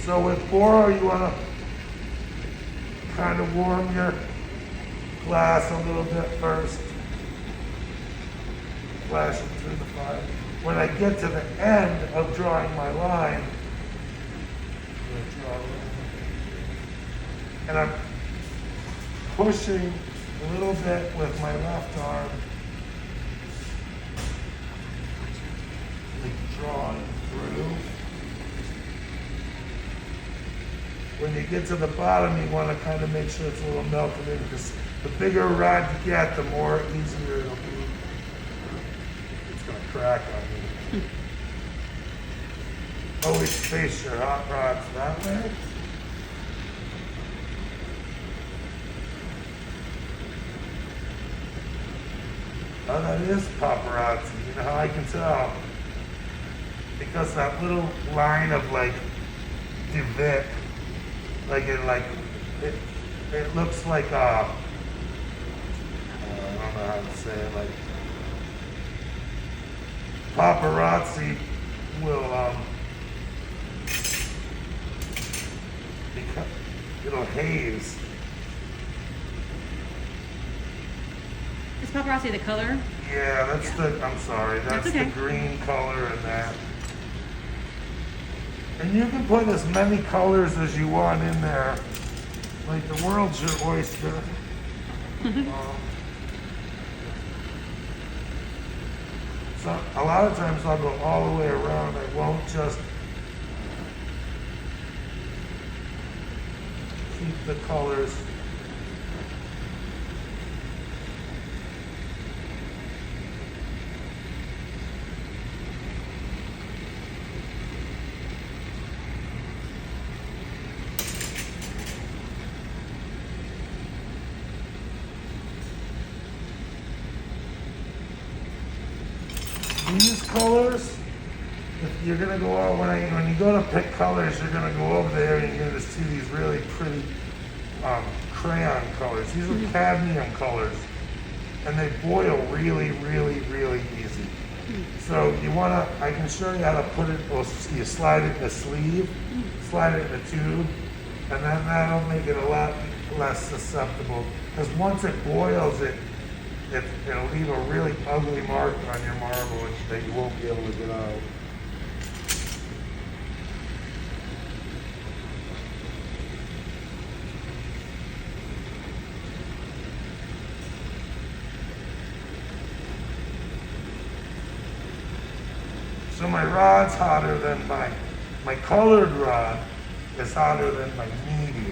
So with Boro, you want to kind of warm your glass a little bit first. Flash it through the fire. When I get to the end of drawing my line, I'm going to draw a line. And I'm pushing a little bit with my left arm, like drawing through. When you get to the bottom, you want to kind of make sure it's a little melted in, because the bigger rod you get, the more easier it'll be. It's going to crack on you. Always face your hot rods that way. Oh, that is paparazzi. You know how I can tell? Because that little line of like Duvet, it looks like I don't know how to say it, like paparazzi will it'll haze. Is paparazzi the color? Yeah, that's I'm sorry, that's okay. the green color in that. And you can put as many colors as you want in there. Like the world's your oyster. So a lot of times I'll go all the way around. I won't just keep the colors. These colors, if you're gonna go out when you go to pick colors, you're gonna go over there and you're gonna see these really pretty crayon colors. These are cadmium colors, and they boil really, really, really easy. So you wanna, I can show you how to put it. Well, you slide it in a sleeve, slide it in a tube, and then that'll make it a lot less susceptible. Because once it boils, it'll leave a really ugly mark on your marble that you won't be able to get out. So my rod's hotter than my colored rod is hotter than my medium.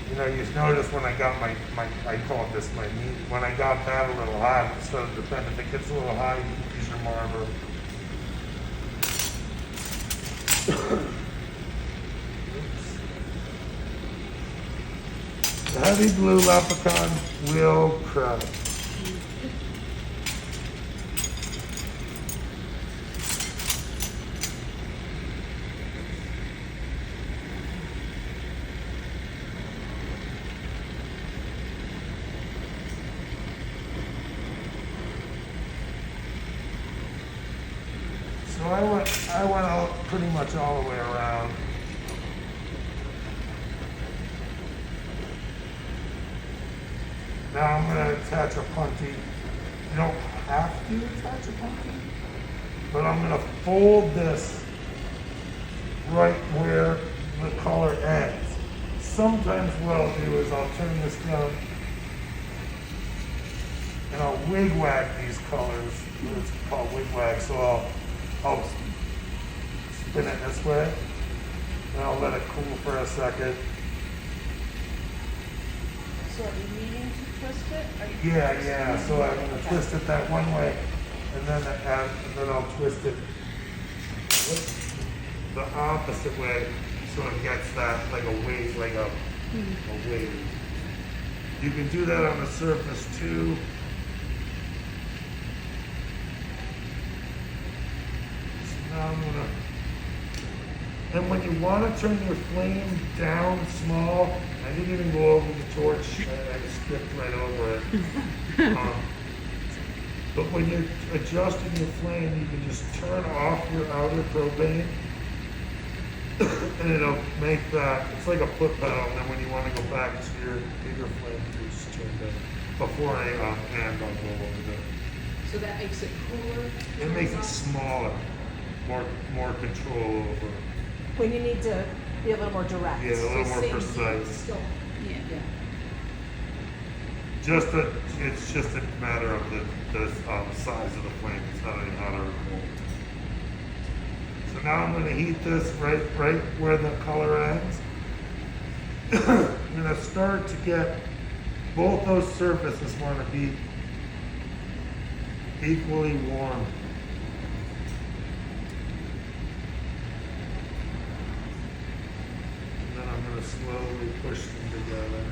You know, you notice when I got my I call this my medium. When I got that a little hot, it started to depend. If it gets a little high, you can use your marble. The heavy blue leprechaun will crack. So I went all, pretty much all the way around. Now I'm going to attach a punty. You don't have to attach a punty, but I'm going to fold this right where the color ends. Sometimes what I'll do is I'll turn this down and I'll wigwag these colors. It's called wigwag, so I'll spin it this way, and I'll let it cool for a second. So are you needing to twist it? Are you Yeah. So I'm going to twist it that one way, and then I'll twist it the opposite way, so it gets that like a wave, like a wave. You can do that on the surface too. Now I'm gonna, and when you want to turn your flame down small, I didn't even go over the torch, I skipped right over it. But when you're adjusting your flame, you can just turn off your outer propane And it'll make that, it's like a foot pedal, and then when you wanna go back to your bigger flame, you just turn it before a hand on roll over there. So that makes it cooler? It makes it smaller, more control over. When you need to be a little more direct. Yeah, a little more Same precise. Still, Yeah. yeah. It's just a matter of the size of the flame. It's not a matter of mold. So now I'm going to heat this right where the color ends. I'm going to start to get both those surfaces want to be equally warm. And then I'm going to slowly push them together.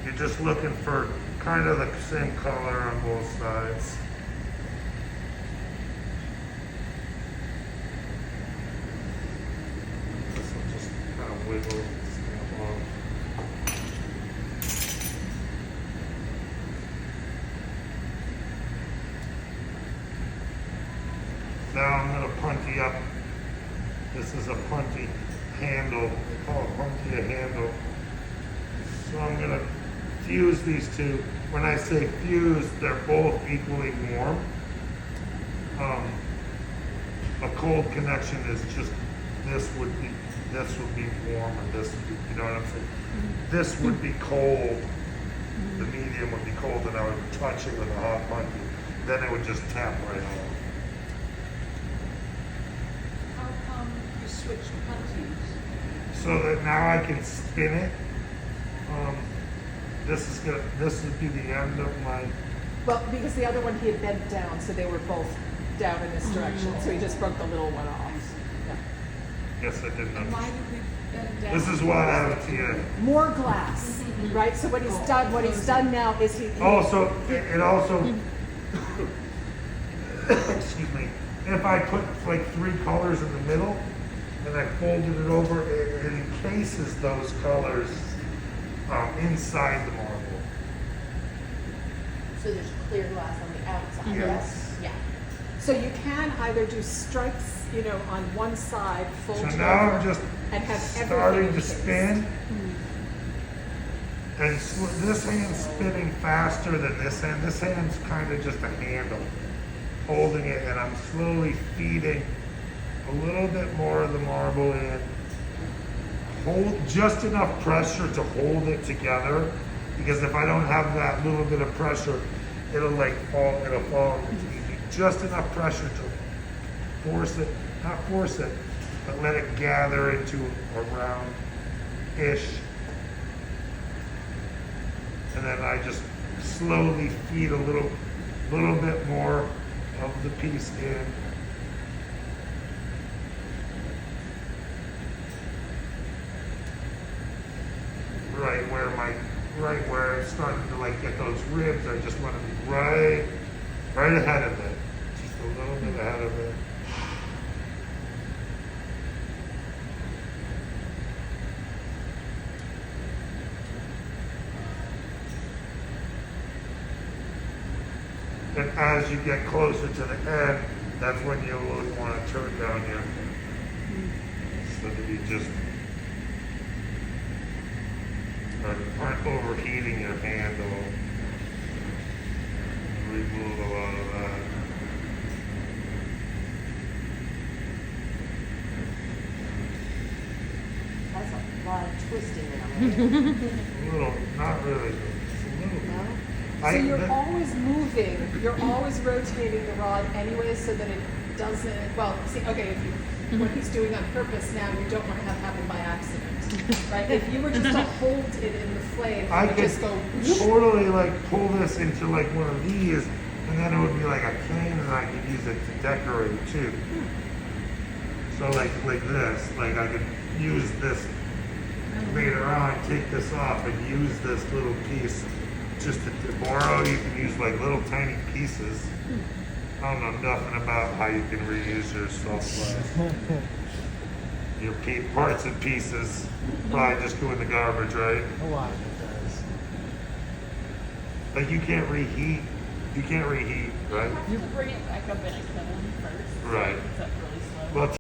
You're just looking for kind of the same color on both sides. This will just kind of wiggle and snap off. Now I'm going to punty up. This is a punty handle. They call it punty a handle. So I'm going to fuse these two. When I say fuse, they're both equally warm. A cold connection is just this would be warm, and this would be, you know what I'm saying? This would be cold. The medium would be cold, and I would touch it with a hot punty. Then it would just tap right off. How come you switched punties? So that now I can spin it. This would be the end of my. Well, because the other one he had bent down, so they were both down in this direction, so he just broke the little one off. Yeah. Yes, I didn't And why know. did we bend down? This is why I have it to you. More glass, right? So what he's done now is he. Also, it also, excuse me, if I put like 3 colors in the middle and I folded it over, it encases those colors inside the marble. So there's clear glass on the outside. Yes. Yeah. So you can either do stripes, on one side, fold So it now over, I'm just and have starting everything to encased. spin. And this hand's spinning faster than this hand. This hand's kind of just a handle holding it, and I'm slowly feeding a little bit more of the marble in. Hold just enough pressure to hold it together, because if I don't have that little bit of pressure, it'll fall into easy. Just enough pressure to not force it, but let it gather into a round-ish. And then I just slowly feed a little bit more of the piece in. Right where it's starting to like get those ribs, I just want to be right ahead of it. Just a little bit ahead of it. And as you get closer to the end, that's when you would want to turn down your, so that you just aren't overheating your handle. Remove a lot of that. That's a lot of twisting now. A little, not really, just a little bit. No? So you're always moving, you're always rotating the rod anyway, so that it doesn't, well, see, okay, what he's doing on purpose now, you don't want to have happen by accident, right? If you were just to hold it in the flame, I it would could just go, totally like pull this into like one of these, and then it would be like a cane, and I could use it to decorate too. So like this, like I could use this later on, take this off and use this little piece just to borrow. You can use like little tiny pieces. I don't know nothing about how you can reuse your salt glass. Your parts and pieces probably just go in the garbage, right? A lot of it does. Like you can't reheat. You can't reheat, right? You have to bring it back up in a kiln first. Right. It's up really slow. Well,